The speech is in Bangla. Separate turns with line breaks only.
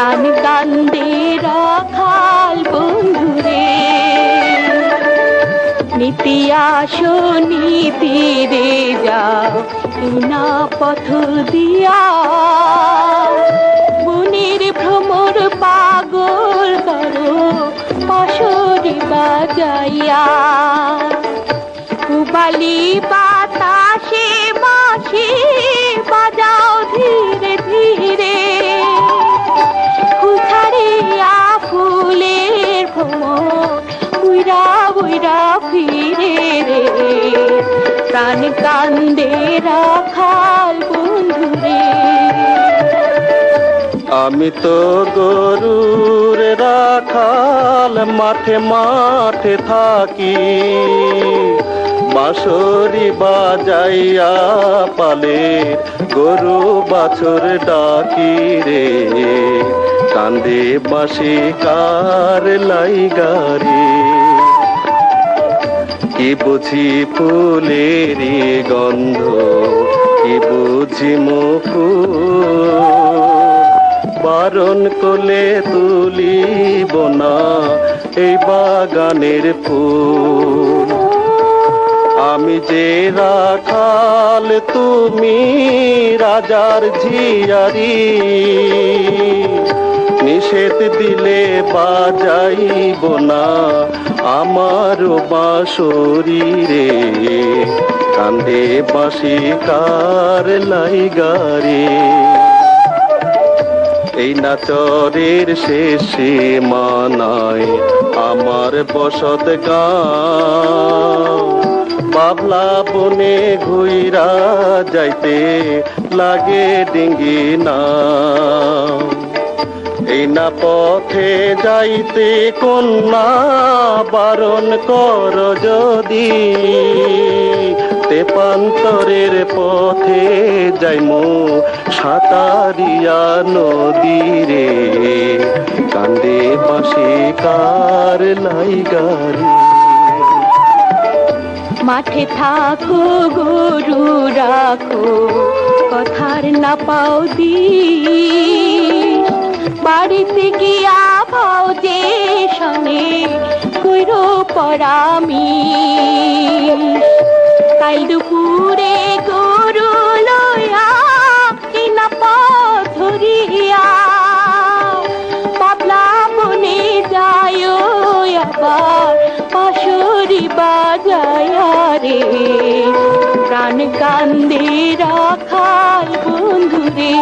প্রাণ কান্দে রাখাল বন্ধুরে, নীতি আসো নীতিরে যাও না পথ দিয়া, মনের ভ্রমর পাগল করো পাশরি বাজাইয়া। পুবালি বাতাসে বাঁশি বাজাও ধীরে ধীরে, ফুল ছাড়িয়া ফুলের ভ্রমর উইরা উইরা ফিরে রে, প্রাণ কান্দে রাখাল বন্ধুরে।
আমি তো গরুর রাখাল, মাঠে মাঠে থাকি, বাঁশরি বাজাইয়া পালের গরু বাছুর ডাকি রে, কান্দে বাঁশি কার লাইগারে। কি বুঝি ফুলের গন্ধ, কি বুঝি মুকুল, বারণ কোলে তুলিব না এই বাগানের ফুল। আমি যে রাখাল তুমি রাজার ঝিয়ারি, নিষেধ দিলে বাজাইব না আমার বাঁশরি রে, কান্দে বাঁশি কার লাইগারে। এই নাচরের শেষে মানায় আমার বসত গাঁও, বাবলা বনে ঘুইরা যাইতে লাগে ডিঙ্গি নাও। এই না পথে যাইতে কন্যা বারণ কর যদি, তেপান্তরের পথে যাইমু সাঁতারিয়া নদীরে, কান্দে বাঁশি কার লাইগারে।
মাঠে থাকো গরু রাখো কথার না পাও দি, বাড়িতে গিয়া পাও যে শনে কইরো পরামি। কাল দুপুরে গরু লইয়া কিনা পথ ধরিয়া, পাবলা বনে যায় আবার পাশরি বাজায়া রে, প্রাণ কান্দে রাখাল বন্ধুরে।